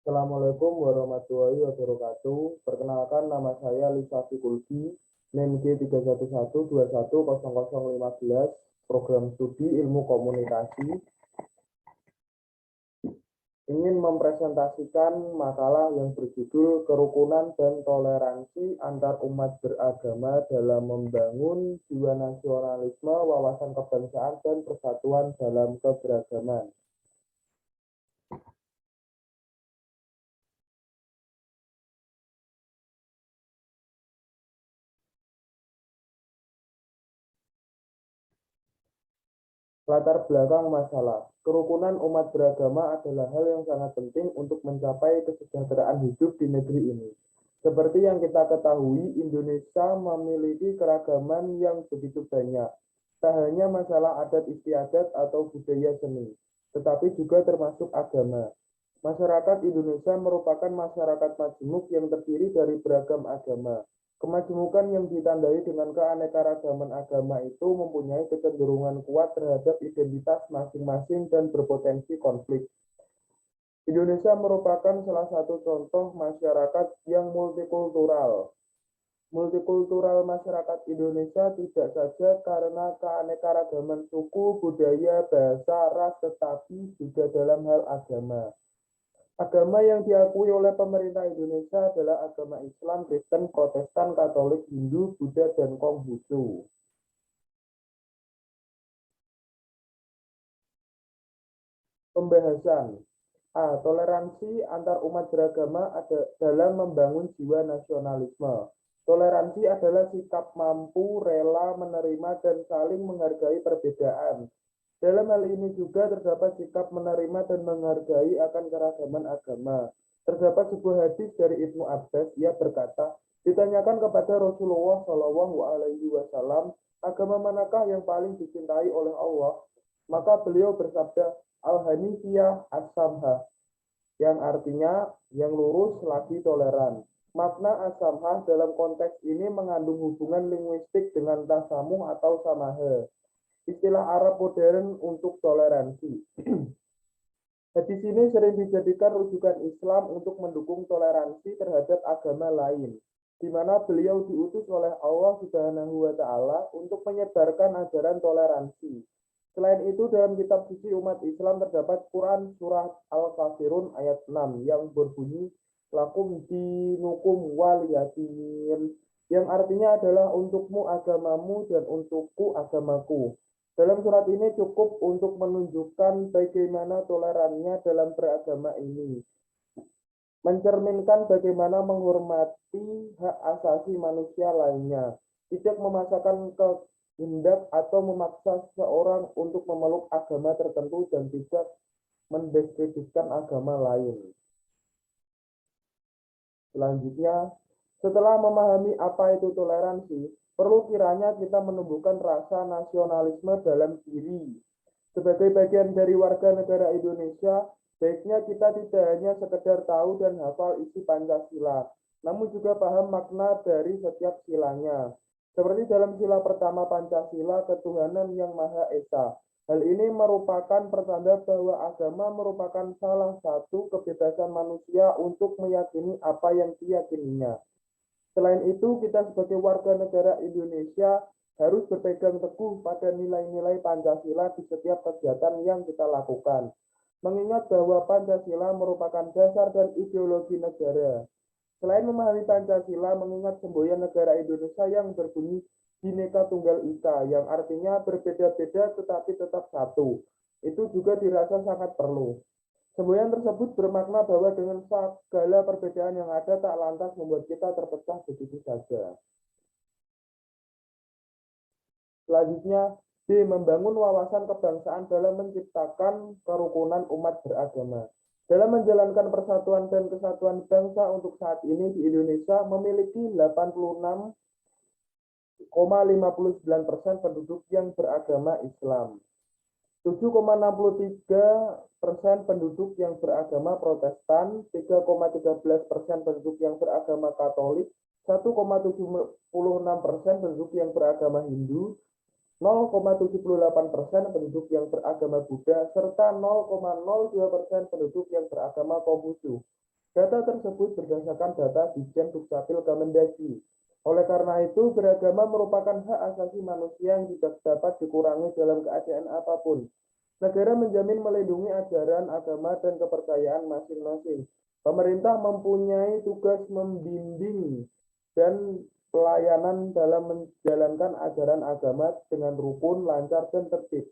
Assalamualaikum warahmatullahi wabarakatuh. Perkenalkan, nama saya Lisa Fikulbi, NIM G3112100015, Program Studi Ilmu Komunikasi. Ingin mempresentasikan makalah yang berjudul Kerukunan dan Toleransi Antar Umat Beragama dalam Membangun Jiwa Nasionalisme, Wawasan Kebangsaan, dan Persatuan dalam Keberagaman. Latar belakang masalah. Kerukunan umat beragama adalah hal yang sangat penting untuk mencapai kesejahteraan hidup di negeri ini. Seperti yang kita ketahui, Indonesia memiliki keragaman yang begitu banyak. Tak hanya masalah adat istiadat atau budaya seni, tetapi juga termasuk agama. Masyarakat Indonesia merupakan masyarakat majemuk yang terdiri dari beragam agama. Kemajemukan yang ditandai dengan keanekaragaman agama itu mempunyai kecenderungan kuat terhadap identitas masing-masing dan berpotensi konflik. Indonesia merupakan salah satu contoh masyarakat yang multikultural. Multikultural masyarakat Indonesia tidak saja karena keanekaragaman suku, budaya, bahasa, ras, tetapi juga dalam hal agama. Agama yang diakui oleh pemerintah Indonesia adalah agama Islam, Kristen, Protestan, Katolik, Hindu, Buddha, dan Konghucu. Pembahasan A. Toleransi antar umat beragama dalam membangun jiwa nasionalisme. Toleransi adalah sikap mampu, rela, menerima, dan saling menghargai perbedaan. Dalam hal ini juga terdapat sikap menerima dan menghargai akan keragaman agama. Terdapat sebuah hadis dari Ibnu Abbas, ia berkata, ditanyakan kepada Rasulullah Shallallahu Alaihi Wasallam, agama manakah yang paling dicintai oleh Allah? Maka beliau bersabda, Al-Hanifiyah As-Samha, yang artinya yang lurus lagi toleran. Makna as-samhah dalam konteks ini mengandung hubungan linguistik dengan tasamuh atau samaha, istilah Arab modern untuk toleransi. Hadis ini sering dijadikan rujukan Islam untuk mendukung toleransi terhadap agama lain, di mana beliau diutus oleh Allah Subhanahu wa Ta'ala untuk menyebarkan ajaran toleransi. Selain itu, dalam kitab suci umat Islam terdapat Quran surah Al-Kafirun ayat 6 yang berbunyi lakum dinukum waliyadin, yang artinya adalah untukmu agamamu dan untukku agamaku. Dalam surat ini cukup untuk menunjukkan bagaimana tolerannya dalam beragama ini, mencerminkan bagaimana menghormati hak asasi manusia lainnya, tidak memaksakan kehendak atau memaksa seseorang untuk memeluk agama tertentu dan tidak mendiskreditkan agama lain. Selanjutnya, setelah memahami apa itu toleransi, perlu kiranya kita menumbuhkan rasa nasionalisme dalam diri. Sebagai bagian dari warga negara Indonesia, baiknya kita tidak hanya sekedar tahu dan hafal isi Pancasila, namun juga paham makna dari setiap silanya. Seperti dalam sila pertama Pancasila, ketuhanan yang Maha Esa. Hal ini merupakan pertanda bahwa agama merupakan salah satu kebebasan manusia untuk meyakini apa yang diyakininya. Selain itu, kita sebagai warga negara Indonesia harus berpegang teguh pada nilai-nilai Pancasila di setiap kegiatan yang kita lakukan. Mengingat bahwa Pancasila merupakan dasar dan ideologi negara. Selain memahami Pancasila, mengingat semboyan negara Indonesia yang berbunyi Bhinneka Tunggal Ika, yang artinya berbeda-beda tetapi tetap satu. Itu juga dirasa sangat perlu. Semboyan tersebut bermakna bahwa dengan segala perbedaan yang ada tak lantas membuat kita terpecah begitu saja. Selanjutnya, B. Membangun wawasan kebangsaan dalam menciptakan kerukunan umat beragama. Dalam menjalankan persatuan dan kesatuan bangsa untuk saat ini di Indonesia memiliki 86,59% penduduk yang beragama Islam, 7,63% penduduk yang beragama Protestan, 3,13% penduduk yang beragama Katolik, 1,76% penduduk yang beragama Hindu, 0,78% penduduk yang beragama Buddha, serta 0,02% penduduk yang beragama Konghucu. Data tersebut berdasarkan data Ditjen Dukcapil Kemendagri. Oleh karena itu, beragama merupakan hak asasi manusia yang tidak dapat dikurangi dalam keadaan apapun. Negara menjamin melindungi ajaran, agama, dan kepercayaan masing-masing. Pemerintah mempunyai tugas membimbing dan pelayanan dalam menjalankan ajaran agama dengan rukun, lancar, dan tertib.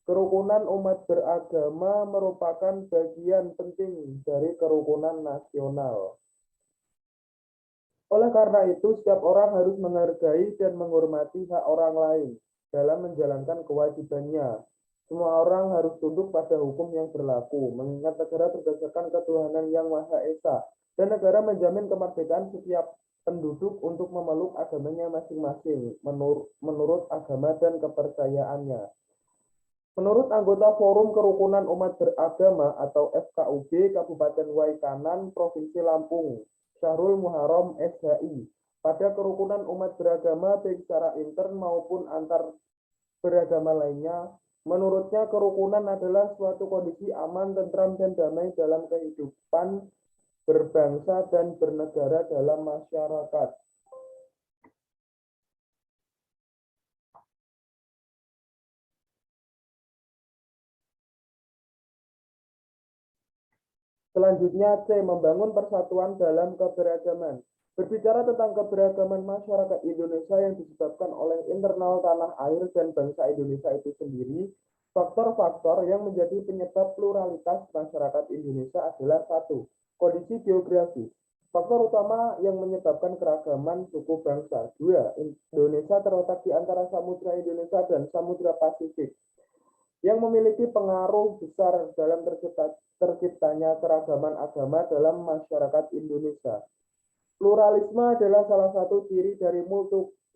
Kerukunan umat beragama merupakan bagian penting dari kerukunan nasional. Oleh karena itu, setiap orang harus menghargai dan menghormati hak orang lain dalam menjalankan kewajibannya. Semua orang harus tunduk pada hukum yang berlaku, mengingat negara berdasarkan ketuhanan yang Maha Esa, dan negara menjamin kemerdekaan setiap penduduk untuk memeluk agamanya masing-masing, menurut agama dan kepercayaannya. Menurut anggota Forum Kerukunan Umat Beragama atau FKUB Kabupaten Waikanan, Provinsi Lampung, Syahrul Muharram SHI, pada kerukunan umat beragama baik secara intern maupun antar beragama lainnya, menurutnya kerukunan adalah suatu kondisi aman, tentram, dan damai dalam kehidupan berbangsa dan bernegara dalam masyarakat. Selanjutnya C. Membangun persatuan dalam keberagaman. Berbicara tentang keberagaman masyarakat Indonesia yang disebabkan oleh internal tanah air dan bangsa Indonesia itu sendiri, faktor-faktor yang menjadi penyebab pluralitas masyarakat Indonesia adalah satu, kondisi geografis. Faktor utama yang menyebabkan keragaman suku bangsa. Dua, Indonesia terletak di antara Samudra Indonesia dan Samudra Pasifik yang memiliki pengaruh besar dalam terciptanya keragaman agama dalam masyarakat Indonesia. Pluralisme adalah salah satu ciri dari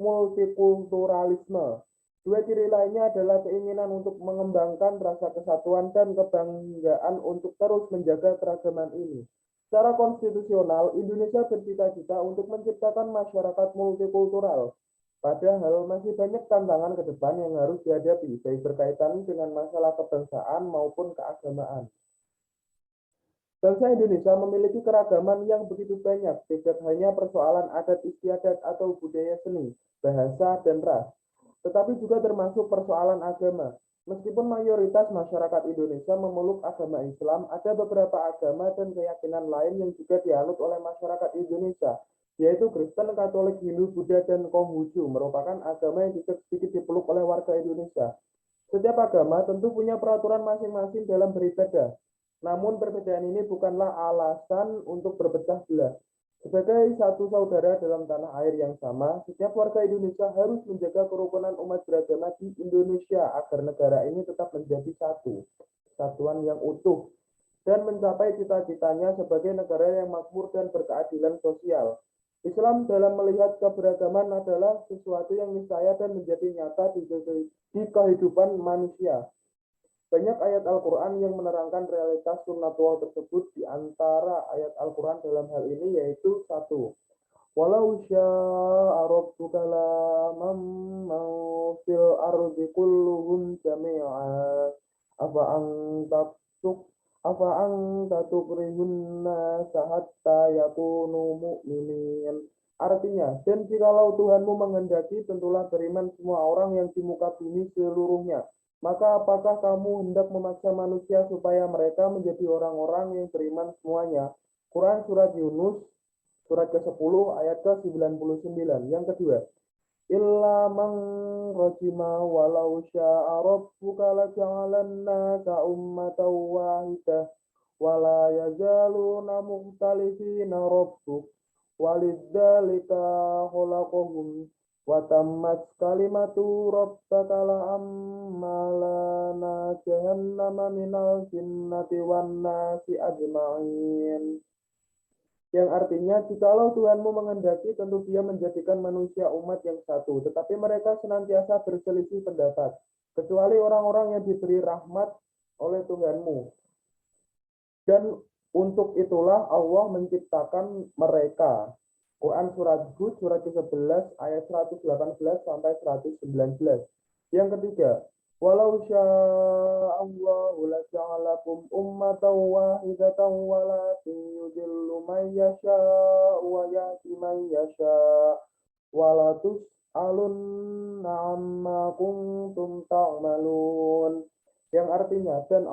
multikulturalisme. Dua ciri lainnya adalah keinginan untuk mengembangkan rasa kesatuan dan kebanggaan untuk terus menjaga keragaman ini. Secara konstitusional, Indonesia bercita-cita untuk menciptakan masyarakat multikultural. Padahal masih banyak tantangan ke depan yang harus dihadapi, baik berkaitan dengan masalah kebangsaan maupun keagamaan. Bangsa Indonesia memiliki keragaman yang begitu banyak, tidak hanya persoalan adat istiadat atau budaya seni, bahasa, dan ras, tetapi juga termasuk persoalan agama. Meskipun mayoritas masyarakat Indonesia memeluk agama Islam, ada beberapa agama dan keyakinan lain yang juga dianut oleh masyarakat Indonesia, yaitu Kristen, Katolik, Hindu, Buddha, dan Konghucu, merupakan agama yang sedikit dipeluk oleh warga Indonesia. Setiap agama tentu punya peraturan masing-masing dalam beribadah. Namun perbedaan ini bukanlah alasan untuk berpecah belah. Sebagai satu saudara dalam tanah air yang sama, setiap warga Indonesia harus menjaga kerukunan umat beragama di Indonesia agar negara ini tetap menjadi satu, kesatuan yang utuh, dan mencapai cita-citanya sebagai negara yang makmur dan berkeadilan sosial. Islam dalam melihat keberagaman adalah sesuatu yang niscaya dan menjadi nyata di kehidupan manusia. Banyak ayat Al-Quran yang menerangkan realitas sunnatullah tersebut. Di antara ayat Al-Quran dalam hal ini yaitu satu, walau sya'a rabbuka lamamman fil ardi kulluhum jami'a afa anta tukrihun nasa hatta yakunu mu'minin. Artinya, dan jikalau Tuhanmu menghendaki, tentulah beriman semua orang yang di muka bumi seluruhnya. Maka apakah kamu hendak memaksa manusia supaya mereka menjadi orang-orang yang beriman semuanya? Quran Surat Yunus, surat ke-10, ayat ke-99. Yang kedua, illa man rajima walau sya'a rabbuka laja'alan nasa ummatan wahidah wala yazaluna mukhtalifina rabbuk walidzalika khalaqahum wa tammat kalimatu rabbaka la ammalana jahannama minal jinnati wan nasi ajma'in. Yang artinya, jikalau Tuhanmu menghendaki, tentu Dia menjadikan manusia umat yang satu, tetapi mereka senantiasa berselisih pendapat, kecuali orang-orang yang diberi rahmat oleh Tuhanmu. Dan untuk itulah Allah menciptakan mereka. Quran Surat Hud, surat ke-11, ayat 118 sampai 119. Yang ketiga, Walau sya'allahu laja'alakum ummatan wahidatan walakin yudillu man yasha'u wa yahdi man yasha' wala tus'alunna amma kuntum ta'malun. Yang artinya, dan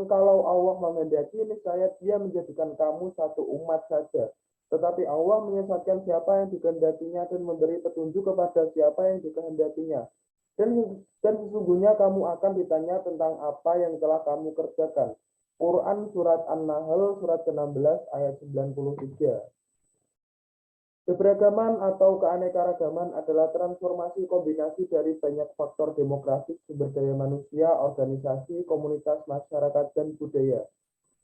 kalau Allah menghendaki, niscaya Dia menjadikan kamu satu umat saja. Tetapi Allah menyesatkan siapa yang dikehendakinya dan memberi petunjuk kepada siapa yang dikehendakinya. Dan sesungguhnya kamu akan ditanya tentang apa yang telah kamu kerjakan. Quran Surat An-Nahl Surat ke-16 ayat 93. Keberagaman atau keanekaragaman adalah transformasi kombinasi dari banyak faktor demografis, sumber daya manusia, organisasi, komunitas, masyarakat, dan budaya.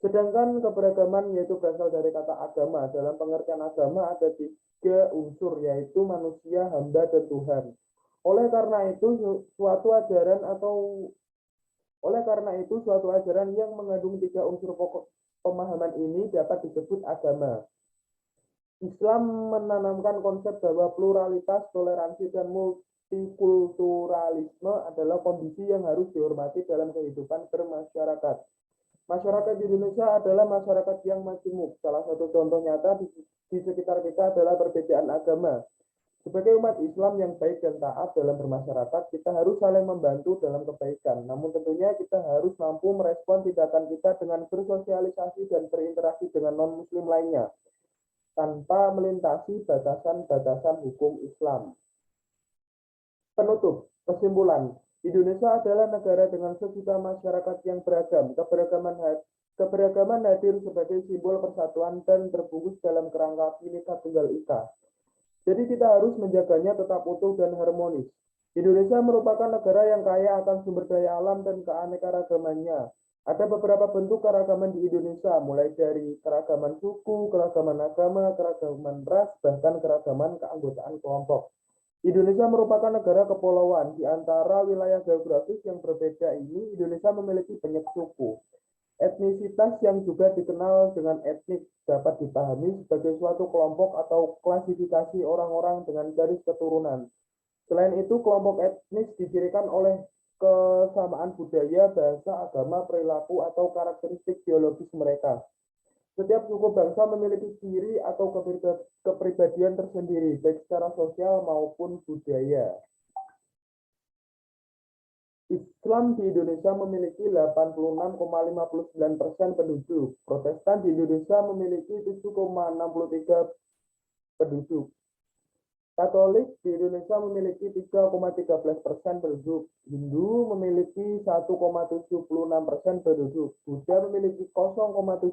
Sedangkan keberagaman yaitu berasal dari kata agama. Dalam pengertian agama ada tiga unsur, yaitu manusia, hamba, dan Tuhan. Oleh karena itu suatu ajaran yang mengandung tiga unsur pokok pemahaman ini dapat disebut agama. Islam menanamkan konsep bahwa pluralitas, toleransi, dan multikulturalisme adalah kondisi yang harus dihormati dalam kehidupan bermasyarakat. Masyarakat di Indonesia adalah masyarakat yang majemuk. Salah satu contoh nyata di sekitar kita adalah perbedaan agama. Sebagai umat Islam yang baik dan taat dalam bermasyarakat, kita harus saling membantu dalam kebaikan. Namun tentunya kita harus mampu merespon tindakan kita dengan bersosialisasi dan berinteraksi dengan non-muslim lainnya, tanpa melintasi batasan-batasan hukum Islam. Penutup, kesimpulan, Indonesia adalah negara dengan sejuta masyarakat yang beragam. Keberagaman hadir sebagai simbol persatuan dan terbungkus dalam kerangka Bhinneka Tunggal Ika. Jadi kita harus menjaganya tetap utuh dan harmonis. Indonesia merupakan negara yang kaya akan sumber daya alam dan keanekaragamannya. Ada beberapa bentuk keragaman di Indonesia, mulai dari keragaman suku, keragaman agama, keragaman ras, bahkan keragaman keanggotaan kelompok. Indonesia merupakan negara kepulauan. Di antara wilayah geografis yang berbeda ini, Indonesia memiliki banyak suku. Etnisitas yang juga dikenal dengan etnik dapat dipahami sebagai suatu kelompok atau klasifikasi orang-orang dengan garis keturunan. Selain itu, kelompok etnis dicirikan oleh kesamaan budaya, bahasa, agama, perilaku, atau karakteristik biologis mereka. Setiap suku bangsa memiliki ciri atau kepribadian tersendiri, baik secara sosial maupun budaya. Islam di Indonesia memiliki 86,59% penduduk. Protestan di Indonesia memiliki 7,63 penduduk. Katolik di Indonesia memiliki 3,13% penduduk. Hindu memiliki 1,76% penduduk. Buddha memiliki 0,78%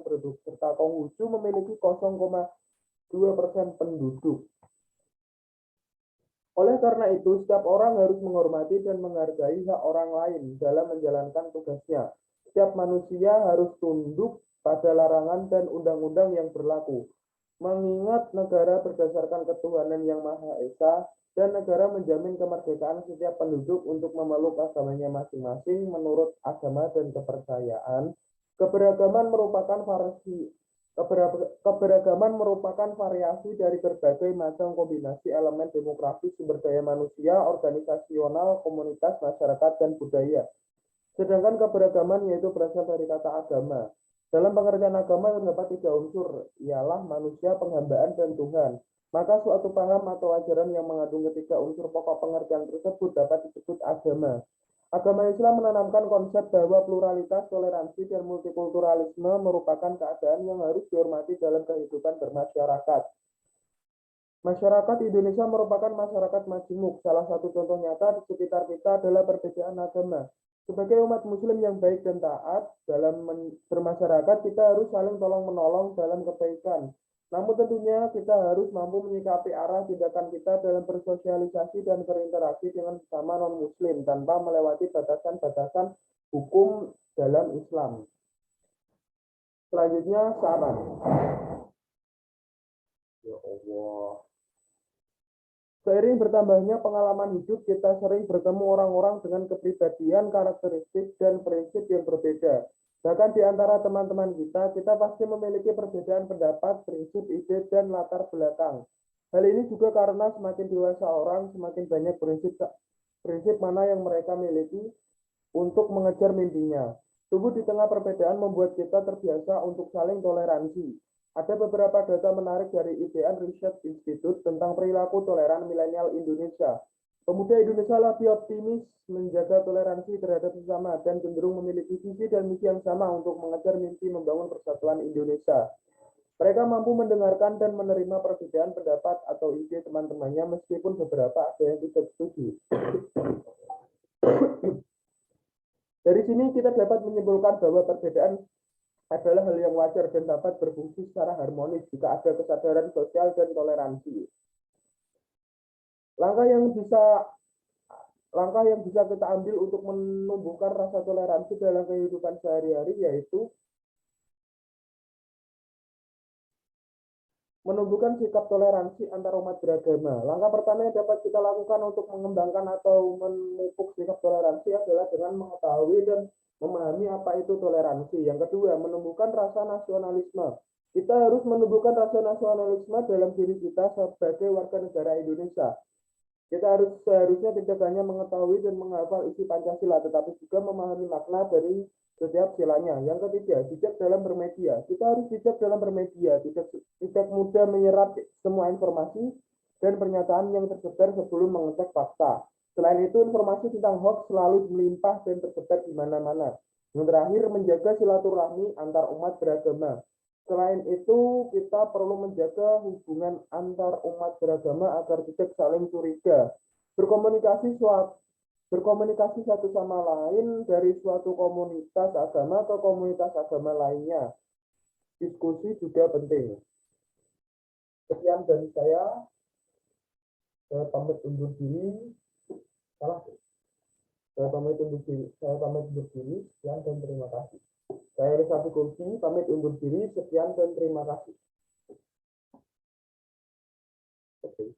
penduduk. Serta Konghucu memiliki 0,2% penduduk. Oleh karena itu, setiap orang harus menghormati dan menghargai hak orang lain dalam menjalankan tugasnya. Setiap manusia harus tunduk pada larangan dan undang-undang yang berlaku. Mengingat negara berdasarkan ketuhanan yang Maha Esa dan negara menjamin kemerdekaan setiap penduduk untuk memeluk agamanya masing-masing menurut agama dan kepercayaan. Keberagaman merupakan variasi dari berbagai macam kombinasi elemen demografis, sumber daya manusia, organisasional, komunitas, masyarakat, dan budaya. Sedangkan keberagaman yaitu berasal dari kata agama. Dalam pengertian agama terdapat tiga unsur, ialah manusia, penghambaan, dan Tuhan. Maka suatu paham atau ajaran yang mengandung ketiga unsur pokok pengertian tersebut dapat disebut agama. Agama Islam menanamkan konsep bahwa pluralitas, toleransi, dan multikulturalisme merupakan keadaan yang harus dihormati dalam kehidupan bermasyarakat. Masyarakat Indonesia merupakan masyarakat majemuk. Salah satu contoh nyata di sekitar kita adalah perbedaan agama. Sebagai umat muslim yang baik dan taat dalam bermasyarakat, kita harus saling tolong-menolong dalam kebaikan. Namun tentunya kita harus mampu menyikapi arah tindakan kita dalam bersosialisasi dan berinteraksi dengan sesama non-muslim tanpa melewati batasan-batasan hukum dalam Islam. Selanjutnya, saran. Ya Allah. Seiring bertambahnya pengalaman hidup, kita sering bertemu orang-orang dengan kepribadian, karakteristik, dan prinsip yang berbeda. Bahkan di antara teman-teman kita pasti memiliki perbedaan pendapat, prinsip, ide, dan latar belakang. Hal ini juga karena semakin dewasa orang, semakin banyak prinsip prinsip mana yang mereka miliki untuk mengejar mimpinya. Tumbuh di tengah perbedaan membuat kita terbiasa untuk saling toleransi. Ada beberapa data menarik dari IDN Research Institute tentang perilaku toleran milenial Indonesia. Pemuda Indonesia lebih optimis menjaga toleransi terhadap sesama dan cenderung memiliki visi dan misi yang sama untuk mengejar mimpi membangun persatuan Indonesia. Mereka mampu mendengarkan dan menerima perbedaan pendapat atau ide teman-temannya meskipun beberapa ada yang tidak setuju. Dari sini kita dapat menyimpulkan bahwa perbedaan adalah hal yang wajar dan dapat berfungsi secara harmonis jika ada kesadaran sosial dan toleransi. Langkah yang bisa kita ambil untuk menumbuhkan rasa toleransi dalam kehidupan sehari-hari yaitu menumbuhkan sikap toleransi antar umat beragama. Langkah pertama yang dapat kita lakukan untuk mengembangkan atau memupuk sikap toleransi adalah dengan mengetahui dan memahami apa itu toleransi. Yang kedua, menumbuhkan rasa nasionalisme. Kita harus menumbuhkan rasa nasionalisme dalam diri kita sebagai warga negara Indonesia. Kita seharusnya tidak hanya mengetahui dan menghafal isi Pancasila, tetapi juga memahami makna dari setiap silanya. Yang ketiga, bijak dalam bermedia. Kita harus bijak dalam bermedia, tidak mudah menyerap semua informasi dan pernyataan yang tersebar sebelum mengecek fakta. Selain itu, informasi tentang hoax selalu melimpah dan tersebar di mana-mana. Yang terakhir, menjaga silaturahmi antar umat beragama. Selain itu, kita perlu menjaga hubungan antar umat beragama agar tidak saling curiga. Berkomunikasi satu sama lain dari suatu komunitas agama ke komunitas agama lainnya. Diskusi juga penting. Sekian dari saya pamit undur diri. Saya pamit undur diri. Sekian dan terima kasih. Saya Rizky Kursi, pamit undur diri. Sekian dan terima kasih. Oke.